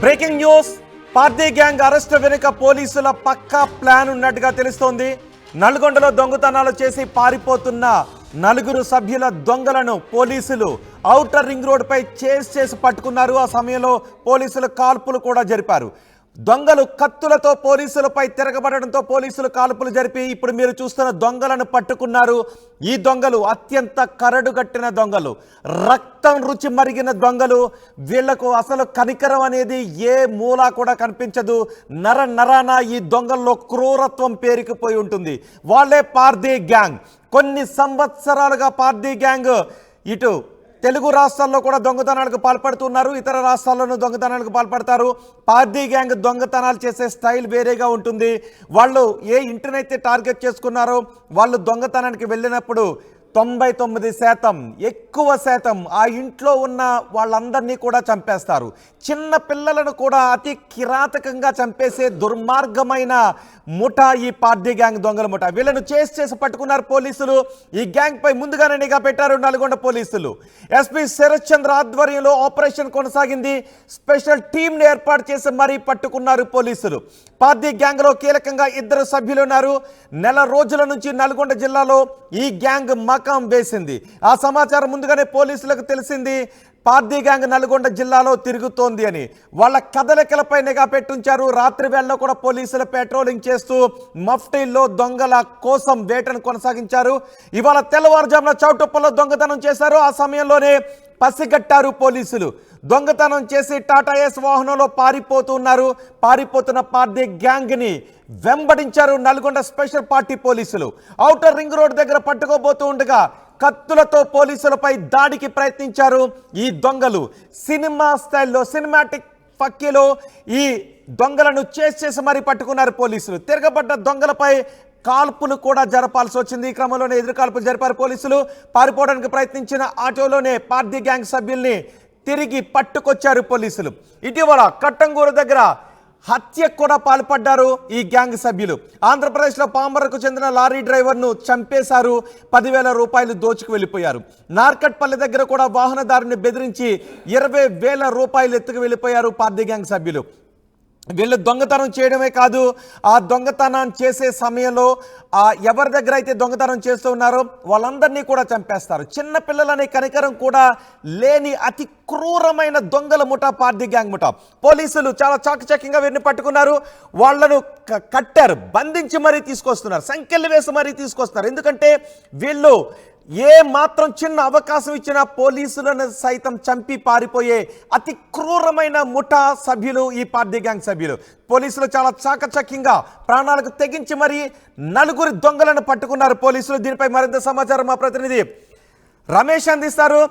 Breaking news, party gang arrest వెనుక పోలీసుల పక్కా plan ఉన్నట్టుగా తెలుస్తోంది. నల్గొండలో దొంగతనాలు చేసి పారిపోతున్న నలుగురు సభ్యుల దొంగలను పోలీసులు ఔటర్ రింగ్ రోడ్డుపై చేసి పట్టుకున్నారు. ఆ సమయంలో పోలీసులు కాల్పులు కూడా జరిపారు. దొంగలు కత్తులతో పోలీసులపై తిరగబడడంతో పోలీసులు కాల్పులు జరిపి ఇప్పుడు మీరు చూస్తున్న దొంగలను పట్టుకున్నారు. ఈ దొంగలు అత్యంత కరడుగట్టిన దొంగలు, రక్తం రుచి మరిగిన దొంగలు. వీళ్లకు అసలు కనికరం అనేది ఏ మూలా కూడా కనిపించదు. నరాన ఈ దొంగల్లో క్రూరత్వం పేరుకుపోయి ఉంటుంది. వాళ్ళే పార్టీ గ్యాంగ్. కొన్ని సంవత్సరాలుగా పార్టీ గ్యాంగ్ ఇటు తెలుగు రాష్ట్రాల్లో కూడా దొంగతనాలకు పాల్పడుతున్నారు. ఇతర రాష్ట్రాల్లోనూ దొంగతనాలకు పాల్పడతారు. పార్టీ గ్యాంగ్ దొంగతనాలు చేసే స్టైల్ వేరేగా ఉంటుంది. వాళ్ళు ఏ ఇంటినైతే టార్గెట్ చేసుకున్నారో వాళ్ళు దొంగతనానికి వెళ్ళినప్పుడు 99% ఎక్కువ శాతం ఆ ఇంట్లో ఉన్న వాళ్ళందరినీ కూడా చంపేస్తారు. చిన్న పిల్లలను కూడా అతి కిరాతకంగా చంపేసే దుర్మార్గమైన ముఠా ఈ పార్టీ గ్యాంగ్ దొంగల ముఠా. వీళ్ళను చేసి పట్టుకున్నారు పోలీసులు. ఈ గ్యాంగ్ పై ముందుగానే నిఘా పెట్టారు నల్గొండ పోలీసులు. ఎస్పీ శరత్ చంద్ర ఆధ్వర్యంలో ఆపరేషన్ కొనసాగింది. స్పెషల్ టీంని ఏర్పాటు చేసి మరీ పట్టుకున్నారు పోలీసులు. పార్టీ గ్యాంగ్ లో కీలకంగా 2 సభ్యులు ఉన్నారు. నెల రోజుల నుంచి నల్గొండ జిల్లాలో ఈ గ్యాంగ్ మకాం వేసింది. ఆ సమాచారం ముందుగానే పోలీసులకు తెలిసింది. పార్టీ గ్యాంగ్ నల్గొండ జిల్లాలో తిరుగుతోంది అని వాళ్ళ కదలికలపై నిఘా పెట్టుంచారు. రాత్రి వేళలో కూడా పోలీసులు పెట్రోలింగ్ చేస్తూ మఫ్టీల్లో దొంగల కోసం వేటను కొనసాగించారు. ఇవాళ తెల్లవారుజామున చౌటుప్పల్లో దొంగతనం చేశారు. ఆ సమయంలోనే పసిగట్టారు పోలీసులు. దొంగతనం చేసి టాటా ఏస్ వాహనంలో పారిపోతున్నారు. పారిపోతున్న పార్టీ గ్యాంగ్ని వెంబడించారు నల్గొండ స్పెషల్ పార్టీ పోలీసులు. ఔటర్ రింగ్ రోడ్ దగ్గర పట్టుకోబోతూ ఉండగా కత్తులతో పోలీసులపై దాడికి ప్రయత్నించారు ఈ దొంగలు. సినిమా స్టైల్లో, సినిమాటిక్ ఫక్కీలో ఈ దొంగలను చేసి మరీ పట్టుకున్నారు పోలీసులు. తిరగబడ్డ దొంగలపై కాల్పులు కూడా జరపాల్సి వచ్చింది. ఈ క్రమంలోనే ఎదురు కాల్పులు జరిపారు పోలీసులు. పారిపోవడానికి ప్రయత్నించిన ఆటోలోనే పార్టీ గ్యాంగ్ సభ్యుల్ని తిరిగి పట్టుకొచ్చారు పోలీసులు. ఇటీవల కట్టంగూరు దగ్గర హత్యకు కూడా పాల్పడ్డారు ఈ గ్యాంగ్ సభ్యులు. ఆంధ్రప్రదేశ్లో పామరకు చెందిన లారీ డ్రైవర్ను చంపేశారు. 10,000 రూపాయలు దోచుకు వెళ్ళిపోయారు. నార్కట్పల్లి దగ్గర కూడా వాహనదారుని బెదిరించి 20,000 రూపాయలు ఎత్తుకు వెళ్ళిపోయారు పార్టీ గ్యాంగ్ సభ్యులు. వీళ్ళు దొంగతనం చేయడమే కాదు, ఆ దొంగతనం చేసే సమయంలో ఎవరి దగ్గర అయితే దొంగతనం చేస్తూ ఉన్నారో వాళ్ళందరినీ కూడా చంపేస్తారు. చిన్న పిల్లలనే కనికరం కూడా లేని అతి క్రూరమైన దొంగల ముఠా పార్టీ గ్యాంగ్ ముఠా. పోలీసులు చాలా చాకచక్యంగా వీరిని పట్టుకున్నారు. వాళ్లను కట్టారు, బంధించి మరీ తీసుకొస్తున్నారు, సంఖ్యలు వేసి మరీ తీసుకొస్తున్నారు. ఎందుకంటే వీళ్ళు ఏ మాత్రం చిన్న అవకాశం ఇచ్చిన పోలీసులను సైతం చంపి పారిపోయే అతి క్రూరమైన ముఠా సభ్యులు ఈ పార్టీ గ్యాంగ్ సభ్యులు. పోలీసులు చాలా చాకచక్యంగా ప్రాణాలకు తెగించి మరి 4 దొంగలను పట్టుకున్నారు పోలీసులు. దీనిపై మరింత సమాచారం మా ప్రతినిధి రమేష్ అందిస్తారు.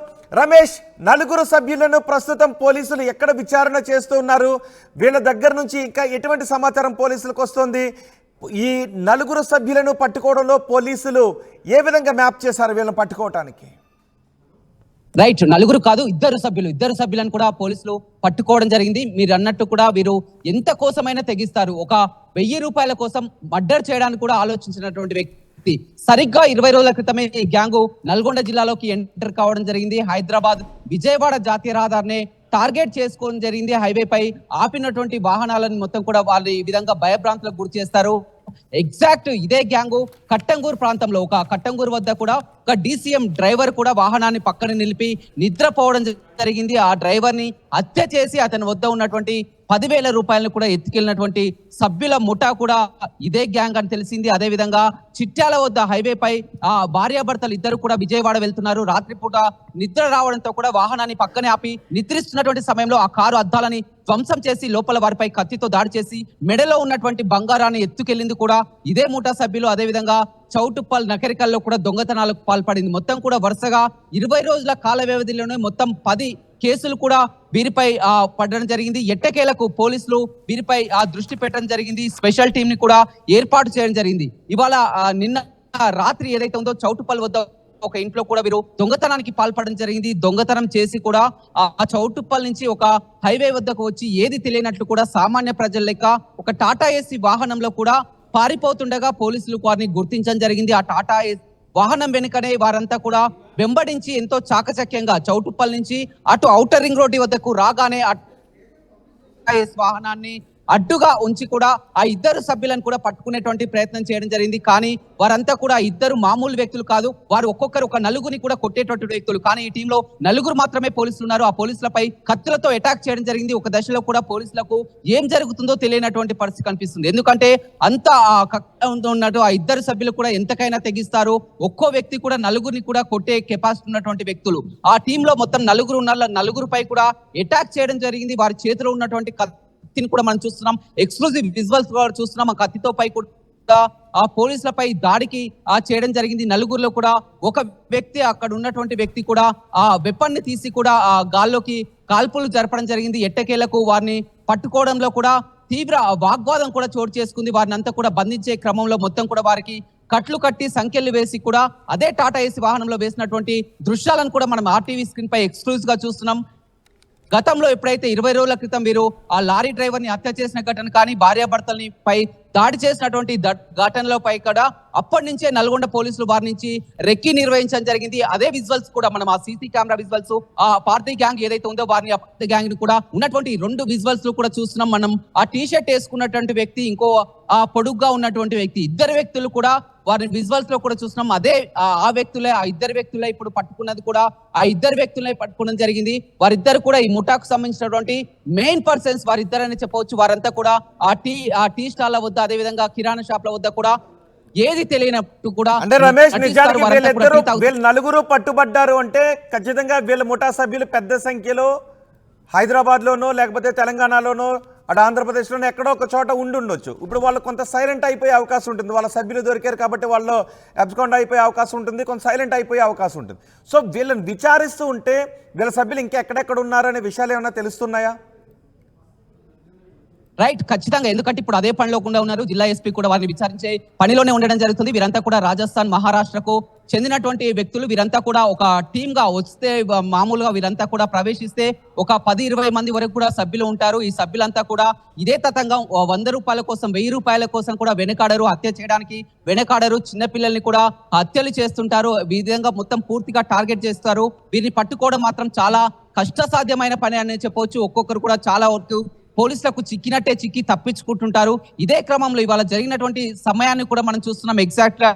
రమేష్, 4 సభ్యులను ప్రస్తుతం పోలీసులు ఎక్కడ విచారణ చేస్తూ ఉన్నారు? వీళ్ళ దగ్గర నుంచి ఇంకా ఎటువంటి సమాచారం పోలీసులకు వస్తుంది? ఈ 4 సభ్యులను పట్టుకోవడంలో పోలీసులు ఏ విధంగా మ్యాప్ చేశారు వీళ్ళని పట్టుకోవటానికి? రైట్, 4 కాదు, 2 సభ్యులను కూడా పోలీసులు పట్టుకోవడం జరిగింది. మీరు అన్నట్టు కూడా వీరు ఎంత కోసమైనా తెగిస్తారు. ఒక 1000 రూపాయల కోసం మర్డర్ చేయడానికి కూడా ఆలోచించినటువంటి వ్యక్తి. సరిగ్గా 20 రోజుల క్రితమే ఈ గ్యాంగు నల్గొండ జిల్లాలోకి ఎంటర్ కావడం జరిగింది. హైదరాబాద్ విజయవాడ జాతీయ రహదారిని టార్గెట్ చేసుకోవడం జరిగింది. హైవే పై ఆపినటువంటి వాహనాలను మొత్తం కూడా వాళ్ళు ఈ విధంగా భయభ్రాంతులకు గురి చేస్తారు. ఎగ్జాక్ట్ ఇదే గ్యాంగు కట్టంగూరు ప్రాంతంలో, ఒక కట్టంగూరు వద్ద కూడా ఒక DCM డ్రైవర్ కూడా వాహనాన్ని పక్కన నిలిపి నిద్రపోవడం జరిగింది. ఆ డ్రైవర్ ని హత్య చేసి అతని వద్ద ఉన్నటువంటి 10,000 రూపాయలను కూడా ఎత్తుకెళ్ళినటువంటి సభ్యుల ముఠా కూడా ఇదే గ్యాంగ్ అని తెలిసింది. అదే విధంగా చిట్యాల వద్ద హైవే పై భార్యాభర్తలు ఇద్దరు కూడా విజయవాడ వెళ్తున్నారు. రాత్రిపూట నిద్ర రావడంతో కూడా వాహనాన్ని పక్కనే ఆపి నిద్రిస్తున్నటువంటి సమయంలో ఆ కారు అద్దాలని ధ్వంసం చేసి లోపల వారిపై కత్తితో దాడి చేసి మెడలో ఉన్నటువంటి బంగారాన్ని ఎత్తుకెళ్లింది కూడా ఇదే ముఠా సభ్యులు. అదే విధంగా చౌటుప్పల్, నకరికల్లో కూడా దొంగతనాలకు పాల్పడింది. మొత్తం కూడా వరుసగా 20 రోజుల కాల వ్యవధిలోనే మొత్తం 10 కేసులు కూడా వీరిపై పడడం జరిగింది. ఎట్టకేలకు పోలీసులు వీరిపై దృష్టి పెట్టడం జరిగింది. స్పెషల్ టీం ని కూడా ఏర్పాటు చేయడం జరిగింది. ఇవాళ నిన్న రాత్రి ఏదైతే ఉందో చౌటుప్పల్ వద్ద ఒక ఇంట్లో కూడా వీరు దొంగతనానికి పాల్పడడం జరిగింది. దొంగతనం చేసి కూడా ఆ చౌటుప్పల్ నుంచి ఒక హైవే వద్దకు వచ్చి ఏది తెలియనట్లు కూడా సామాన్య ప్రజల లెక్క ఒక టాటా ఏసీ వాహనంలో కూడా పారిపోతుండగా పోలీసులు వారిని గుర్తించడం జరిగింది. ఆ టాటా వాహనం వెనుకనే వారంతా కూడా వెంబడించి ఎంతో చాకచక్యంగా చౌటుప్పల్ నుంచి అటు ఔటర్ రింగ్ రోడ్డు వద్దకు రాగానే వాహనాన్ని అడ్డుగా ఉంచి కూడా ఆ ఇద్దరు సభ్యులను కూడా పట్టుకునేటువంటి ప్రయత్నం చేయడం జరిగింది. కానీ వారంతా కూడా ఇద్దరు మామూలు వ్యక్తులు కాదు, వారు ఒక్కొక్కరు ఒక నలుగురిని కూడా కొట్టేటువంటి వ్యక్తులు. కానీ ఈ టీంలో నలుగురు మాత్రమే పోలీసులు ఉన్నారు. ఆ పోలీసులపై కత్తులతో అటాక్ చేయడం జరిగింది. ఒక దశలో కూడా పోలీసులకు ఏం జరుగుతుందో తెలియనటువంటి పరిస్థితి కనిపిస్తుంది. ఎందుకంటే అంత ఉన్నట్టు ఆ ఇద్దరు సభ్యులు కూడా ఎంతకైనా తెగిస్తారు. ఒక్కో వ్యక్తి కూడా నలుగురిని కూడా కొట్టే కెపాసిటీ ఉన్నటువంటి వ్యక్తులు. ఆ టీంలో మొత్తం నలుగురు ఉన్నారు. నలుగురుపై కూడా అటాక్ చేయడం జరిగింది. వారి చేతిలో ఉన్నటువంటి కత్తిని కూడా మనం చూస్తున్నాం. ఎక్స్క్లూజివ్ విజువల్స్ కూడా చూస్తున్నాం. ఆ కత్తితో పై కూడా ఆ పోలీసులపై దాడికి చేయడం జరిగింది. నలుగురిలో కూడా ఒక వ్యక్తి, అక్కడ ఉన్నటువంటి వ్యక్తి కూడా ఆ వెపన్ ని తీసి కూడా ఆ గాల్లోకి కాల్పులు జరపడం జరిగింది. ఎట్టకేలకు వారిని పట్టుకోవడంలో కూడా తీవ్ర వాగ్వాదం కూడా చోటు చేసుకుంది. వారిని అంతా కూడా బంధించే క్రమంలో మొత్తం కూడా వారికి కట్లు కట్టి సంఖ్యలు వేసి కూడా అదే టాటా ఏసీ వాహనంలో వేసినటువంటి దృశ్యాలను కూడా మనం ఆర్టీవీ స్క్రీన్ పై ఎక్స్క్లూజివ్ గా చూస్తున్నాం. గతంలో ఎప్పుడైతే 20 రోజుల క్రితం వీరు ఆ లారీ డ్రైవర్ ని హత్య చేసిన ఘటన కానీ, భార్యాభర్తల్ని పై దాడి చేసినటువంటి ఘటనలో పై కూడా అప్పటి నుంచే నల్గొండ పోలీసులు వారి నుంచి రెక్కి నిర్వహించడం జరిగింది. అదే విజువల్స్ కూడా మనం ఆ సీసీ కెమెరా విజువల్స్, ఆ పార్టీ గ్యాంగ్ ఏదైతే ఉందో వారిని ఆ పార్టీ గ్యాంగ్ ని కూడా ఉన్నటువంటి 2 విజువల్స్ కూడా చూస్తున్నాం మనం. ఆ టీ షర్ట్ వేసుకున్నటువంటి వ్యక్తి, ఇంకో ఆ పొడుగ్గా ఉన్నటువంటి వ్యక్తి, ఇద్దరు వ్యక్తులు కూడా వారి విజువల్స్ లో కూడా చూస్తున్నాం. అదే ఆ వ్యక్తులే, ఆ ఇద్దరు వ్యక్తులే ఇప్పుడు పట్టుకున్నది కూడా ఆ ఇద్దరు వ్యక్తులే పట్టుకోవడం జరిగింది. వారిద్దరు కూడా ఈ ముఠాకు సంబంధించినటువంటి మెయిన్ పర్సన్స్ వారిద్దరని చెప్పవచ్చు. వారంతా కూడా ఆ టీ స్టాల్ వద్ద, అదే విధంగా కిరాణా షాప్ ల వద్ద కూడా ఏది తెలియనట్టు కూడా అంటే రమేష్, నిజానికి వీళ్ళు నలుగురు పట్టుబడ్డారు అంటే ఖచ్చితంగా వీళ్ళ ముఠా సభ్యులు పెద్ద సంఖ్యలో హైదరాబాద్ లోనో లేకపోతే తెలంగాణలోనో అటు ఆంధ్రప్రదేశ్లోనో ఎక్కడో ఒక చోట ఉండొచ్చు. ఇప్పుడు వాళ్ళు కొంత సైలెంట్ అయిపోయే అవకాశం ఉంటుంది. వాళ్ళ సభ్యులు దొరికారు కాబట్టి వాళ్ళు అబ్స్కాండ్ అయిపోయే అవకాశం ఉంటుంది, కొంత సైలెంట్ అయిపోయే అవకాశం ఉంటుంది. సో వీళ్ళని విచారిస్తూ ఉంటే వీళ్ళ సభ్యులు ఇంకెక్కడెక్కడ ఉన్నారనే విషయాలు ఏమైనా తెలుస్తున్నాయా? రైట్, ఖచ్చితంగా. ఎందుకంటే ఇప్పుడు అదే పనిలో కూడా ఉన్నారు. జిల్లా ఎస్పీ కూడా వారిని విచారించే పనిలోనే ఉండడం జరుగుతుంది. వీరంతా కూడా రాజస్థాన్, మహారాష్ట్రకు చెందినటువంటి వ్యక్తులు. వీరంతా కూడా ఒక టీమ్ గా వస్తే, మామూలుగా వీరంతా కూడా ప్రవేశిస్తే ఒక 10-20 మంది వరకు కూడా సభ్యులు ఉంటారు. ఈ సభ్యులంతా కూడా ఇదే తతంగా 100 రూపాయల కోసం, 1000 రూపాయల కోసం కూడా వెనకాడరు, హత్య చేయడానికి వెనకాడరు. చిన్నపిల్లల్ని కూడా హత్యలు చేస్తుంటారు. ఈ విధంగా మొత్తం పూర్తిగా టార్గెట్ చేస్తారు. వీరిని పట్టుకోవడం మాత్రం చాలా కష్టసాధ్యమైన పని అని చెప్పవచ్చు. ఒక్కొక్కరు కూడా చాలా వరకు పోలీసులకు చిక్కినట్టే చిక్కి తప్పించుకుంటుంటారు. ఇదే క్రమంలో ఇవాళ జరిగినటువంటి సమయాన్ని కూడా మనం చూస్తున్నాం. ఎగ్జాక్ట్ గా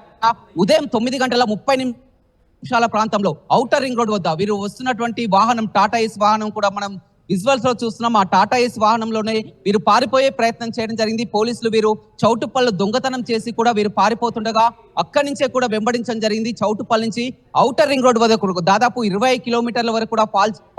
ఉదయం 9:30 ప్రాంతంలో ఔటర్ రింగ్ రోడ్ వద్ద వీరు వస్తున్నటువంటి వాహనం, టాటా ఏసీ వాహనం కూడా మనం విజువల్స్ లో చూస్తున్నాం. ఆ టాటా ఏసీ వాహనంలోనే వీరు పారిపోయే ప్రయత్నం చేయడం జరిగింది. పోలీసులు వీరు చౌటుప్పల్లో దొంగతనం చేసి కూడా వీరు పారిపోతుండగా అక్కడి నుంచే కూడా వెంబడించడం జరిగింది. చౌటుప్పల్ నుంచి ఔటర్ రింగ్ రోడ్ వరకు దాదాపు 20 కిలోమీటర్ల వరకు కూడా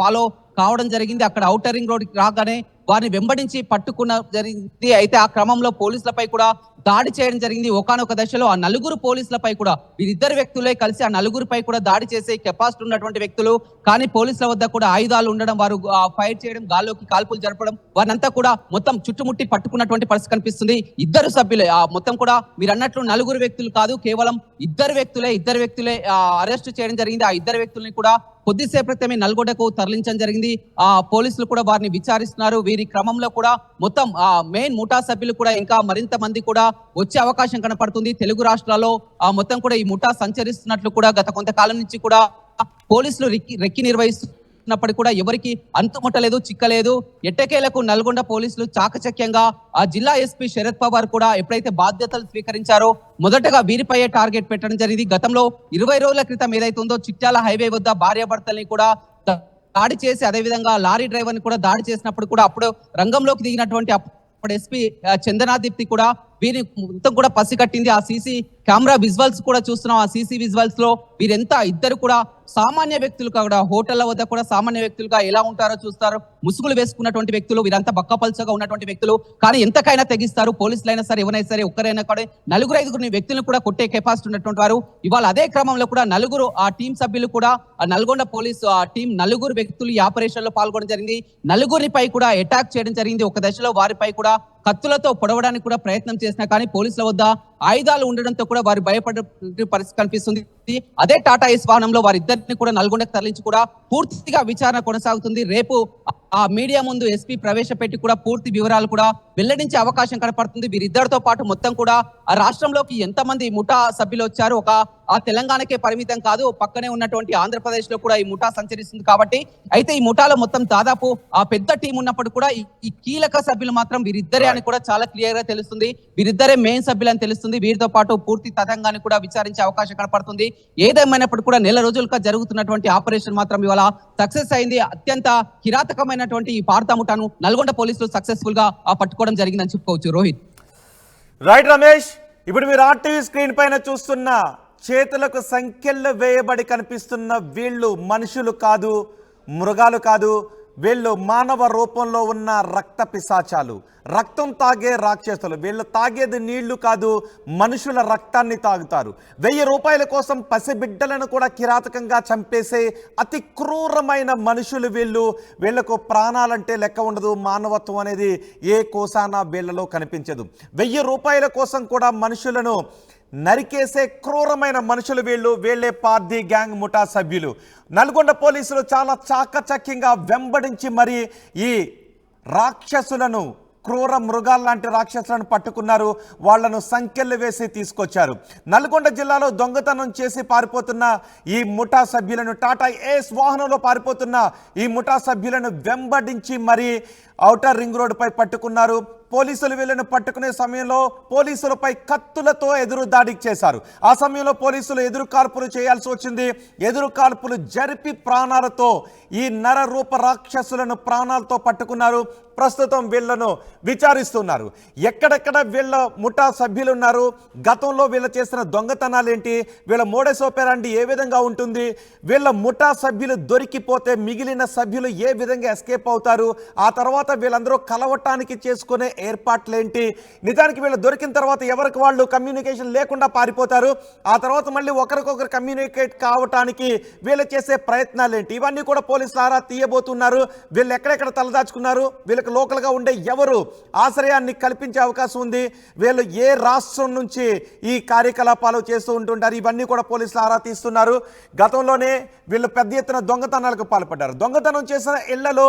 ఫాలో కావడం జరిగింది. అక్కడ ఔటర్ రింగ్ రోడ్ రాగానే వారిని వెంబడించి పట్టుకున్న జరిగింది. అయితే ఆ క్రమంలో పోలీసులపై కూడా దాడి చేయడం జరిగింది. ఒకానొక దశలో ఆ నలుగురు పోలీసులపై కూడా, వీరిద్దరు వ్యక్తులే కలిసి ఆ నలుగురిపై కూడా దాడి చేసే కెపాసిటీ ఉన్నటువంటి వ్యక్తులు. కానీ పోలీసుల వద్ద కూడా ఆయుధాలు ఉండడం, వారు ఫైర్ చేయడం, గాల్లోకి కాల్పులు జరపడం, వారినంతా కూడా మొత్తం చుట్టుముట్టి పట్టుకున్నటువంటి పరిస్థితి కనిపిస్తుంది. ఇద్దరు సభ్యులే మొత్తం కూడా మీరు అన్నట్లు నలుగురు వ్యక్తులు కాదు, కేవలం ఇద్దరు వ్యక్తులే అరెస్ట్ చేయడం జరిగింది. ఆ ఇద్దరు వ్యక్తుల్ని కూడా కొద్దిసేపు క్రితమే నల్గొండకు తరలించడం జరిగింది. ఆ పోలీసులు కూడా వారిని విచారిస్తున్నారు. వీరి క్రమంలో కూడా మొత్తం మెయిన్ ముఠా సభ్యులు కూడా ఇంకా మరింత మంది కూడా వచ్చే అవకాశం కనపడుతుంది. తెలుగు రాష్ట్రాల్లో మొత్తం కూడా ఈ ముఠా సంచరిస్తున్నట్లు కూడా గత కొంతకాలం నుంచి కూడా పోలీసులు రెక్కి నిర్వహిస్తున్నప్పటికీ కూడా ఎవరికి అంతుముట్టలేదు, చిక్కలేదు. ఎట్టకేలకు నల్గొండ పోలీసులు చాకచక్యంగా ఆ జిల్లా ఎస్పీ శరత్ పవార్ కూడా ఎప్పుడైతే బాధ్యతలు స్వీకరించారో మొదటగా వీరిపై టార్గెట్ పెట్టడం జరిగింది. గతంలో 20 రోజుల క్రితం ఏదైతే ఉందో చిట్యాల హైవే వద్ద భార్యాభర్తల్ని కూడా దాడి చేసి, అదే విధంగా లారీ డ్రైవర్ ని కూడా దాడి చేసినప్పుడు కూడా అప్పుడు రంగంలోకి దిగినటువంటి అప్పుడు ఎస్పీ చందనాదీప్తి కూడా వీరిని మొత్తం కూడా పసిగట్టింది. ఆ సీసీ కెమెరా విజువల్స్ కూడా చూస్తున్నాం. ఆ సీసీ విజువల్స్ లో వీరెంత ఇద్దరు కూడా సామాన్య వ్యక్తులు కూడా, హోటళ్ల వద్ద కూడా సామాన్య వ్యక్తులుగా ఎలా ఉంటారో చూస్తారు. ముసుగులు వేసుకున్నటువంటి వ్యక్తులు, వీరంతా బక్కపల్చగా ఉన్నటువంటి వ్యక్తులు. కానీ ఎంతకైనా తెగిస్తారు. పోలీసులైనా సరే, ఎవరైనా సరే, ఒక్కరైనా కూడా 4-5 వ్యక్తులను కూడా కొట్టే కెపాసిటీ ఉన్నటువంటి వారు. ఇవాళ అదే క్రమంలో కూడా నలుగురు ఆ టీం సభ్యులు కూడా ఆ నల్గొండ పోలీసు ఆ టీం 4 వ్యక్తులు ఈ ఆపరేషన్ లో పాల్గొనడం జరిగింది. నలుగురిపై కూడా అటాక్ చేయడం జరిగింది. ఒక దశలో వారిపై కూడా కత్తులతో పొడవడానికి కూడా ప్రయత్నం చేసినా కానీ పోలీసుల వద్ద ఆయుధాలు ఉండడంతో కూడా వారు భయపడే పరిస్థితి కనిపిస్తుంది. అదే టాటా ఏస్ వాహనంలో వారిద్దరిని కూడా నల్గొండకు తరలించి కూడా పూర్తిగా విచారణ కొనసాగుతుంది. రేపు ఆ మీడియా ముందు ఎస్పీ ప్రవేశపెట్టి కూడా పూర్తి వివరాలు కూడా వెల్లడించే అవకాశం కనపడుతుంది. వీరిద్దరితో పాటు మొత్తం కూడా ఆ రాష్ట్రంలోకి ఎంతమంది ముఠా సభ్యులు వచ్చారు, ఆ తెలంగాణకే పరిమితం కాదు, పక్కనే ఉన్నటువంటి ఆంధ్రప్రదేశ్ లో కూడా ఈ ముఠా సంచరిస్తుంది కాబట్టి అయితే ఈ ముఠాలో మొత్తం దాదాపు ఆ పెద్ద టీం ఉన్నప్పుడు కూడా ఈ కీలక సభ్యులు మాత్రం వీరిద్దరే అని కూడా చాలా క్లియర్ గా తెలుస్తుంది. వీరిద్దరే మెయిన్ సభ్యులు అని తెలుస్తుంది. వీరితో పాటు పూర్తి తతంగాన్ని కూడా విచారించే అవకాశం కనపడుతుంది. ఏదేమైనప్పుడు కూడా నెల రోజులుగా జరుగుతున్నటువంటి ఆపరేషన్ మాత్రం ఇవాళ సక్సెస్ అయింది. అత్యంత కిరాతకమైనటువంటి ఈ పార్థా ముఠాను నల్గొండ పోలీసులు సక్సెస్ఫుల్ గా పట్టుకోవడం జరిగిందని చెప్పుకోవచ్చు. రోహిత్. రైట్ రమేష్, ఇప్పుడు మీరు ఆర్టీవీ స్క్రీన్ పైన చూస్తున్న చేతులకు సంఖ్యలు వేయబడి కనిపిస్తున్న వీళ్ళు మనుషులు కాదు, మృగాలు కాదు, వీళ్ళు మానవ రూపంలో ఉన్న రక్త పిశాచాలు, రక్తం తాగే రాక్షసులు. వీళ్ళు తాగేది నీళ్లు కాదు, మనుషుల రక్తాన్ని తాగుతారు. 1000 రూపాయల కోసం పసిబిడ్డలను కూడా కిరాతకంగా చంపేసే అతి క్రూరమైన మనుషులు వీళ్ళు. వీళ్లకు ప్రాణాలంటే లెక్క ఉండదు, మానవత్వం అనేది ఏ కోసానా వీళ్ళలో కనిపించదు. 1000 రూపాయల కోసం కూడా మనుషులను నరికేసే క్రూరమైన మనుషులు వీళ్ళు. వీళ్ళే పార్థీ గ్యాంగ్ ముఠా సభ్యులు. నల్గొండ పోలీసులు చాలా చాకచక్యంగా వెంబడించి మరి ఈ రాక్షసులను, క్రూర మృగాల లాంటి రాక్షసులను పట్టుకున్నారు. వాళ్లను సంకెళ్ళు వేసి తీసుకొచ్చారు. నల్గొండ జిల్లాలో దొంగతనం చేసి పారిపోతున్న ఈ ముఠా సభ్యులను, టాటా ఏస్ వాహనంలో పారిపోతున్న ఈ ముఠా సభ్యులను వెంబడించి మరి ఔటర్ రింగ్ రోడ్ పై పట్టుకున్నారు. పోలీసులు వీళ్ళను పట్టుకునే సమయంలో పోలీసులపై కత్తులతో ఎదురు దాడికి చేశారు. ఆ సమయంలో పోలీసులు ఎదురు కాల్పులు చేయాల్సి వచ్చింది. ఎదురు కాల్పులు జరిపి ప్రాణాలతో ఈ నర రూప రాక్షసులను ప్రాణాలతో పట్టుకున్నారు. ప్రస్తుతం వీళ్లను విచారిస్తున్నారు. ఎక్కడెక్కడ వీళ్ళ ముఠా సభ్యులు ఉన్నారు, గతంలో వీళ్ళు చేసిన దొంగతనాలు ఏంటి, వీళ్ళ మోడస్ ఆపరెండి ఏ విధంగా ఉంటుంది, వీళ్ళ ముఠా సభ్యులు దొరికిపోతే మిగిలిన సభ్యులు ఏ విధంగా ఎస్కేప్ అవుతారు, ఆ తర్వాత వీళ్ళందరూ కలవటానికి చేసుకునే ఏర్పాట్లేంటి, నిజానికి వీళ్ళు దొరికిన తర్వాత ఎవరికి వాళ్ళు కమ్యూనికేషన్ లేకుండా పారిపోతారు, ఆ తర్వాత మళ్ళీ ఒకరికొకరు కమ్యూనికేట్ కావటానికి వీళ్ళు చేసే ప్రయత్నాలు ఏంటి, ఇవన్నీ కూడా పోలీసులు ఆరా తీయబోతున్నారు. వీళ్ళు ఎక్కడెక్కడ తలదాచుకున్నారు, వీళ్ళకి లోకల్గా ఉండే ఎవరు ఆశ్రయాన్ని కల్పించే అవకాశం ఉంది, వీళ్ళు ఏ రాష్ట్రం నుంచి ఈ కార్యకలాపాలు చేస్తూ ఉంటుంటారు, ఇవన్నీ కూడా పోలీసులు ఆరా తీస్తున్నారు. గతంలోనే వీళ్ళు పెద్ద ఎత్తున దొంగతనాలకు పాల్పడ్డారు. దొంగతనం చేసిన ఇళ్లలో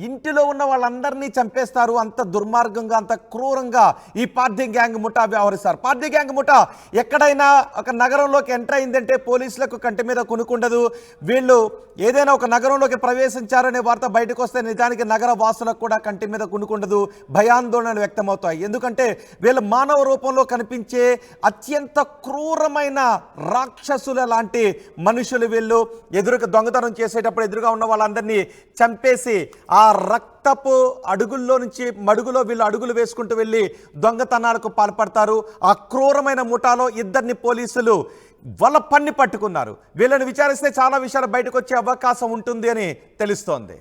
ఇంటిలో ఉన్న వాళ్ళందరినీ చంపేస్తారు. అంత దుర్మార్గంగా, అంత క్రూరంగా ఈ పార్థీ గ్యాంగ్ ముఠా వ్యవహరిస్తారు. పార్థీ గ్యాంగ్ ముఠా ఎక్కడైనా ఒక నగరంలోకి ఎంటర్ అయిందంటే పోలీసులకు కంటి మీద కునుకుండదు. వీళ్ళు ఏదైనా ఒక నగరంలోకి ప్రవేశించారనే వార్త బయటకు వస్తే నిజానికి నగర వాసులకు కూడా కంటి మీద కునుకుండదు, భయాందోళనలు వ్యక్తమవుతాయి. ఎందుకంటే వీళ్ళు మానవ రూపంలో కనిపించే అత్యంత క్రూరమైన రాక్షసుల లాంటి మనుషులు వీళ్ళు. ఎదురుగా దొంగతనం చేసేటప్పుడు ఎదురుగా ఉన్న వాళ్ళందరినీ చంపేసి ఆ రక్తపు అడుగుల్లో నుంచి మడుగులో వీళ్ళు అడుగులు వేసుకుంటూ వెళ్ళి దొంగతనాలకు పాల్పడతారు. ఆ క్రూరమైన ముఠాలో 2 పోలీసులు వల పన్ని పట్టుకున్నారు. వీళ్ళని విచారిస్తే చాలా విషయాలు బయటకు వచ్చే అవకాశం ఉంటుంది అని తెలుస్తోంది.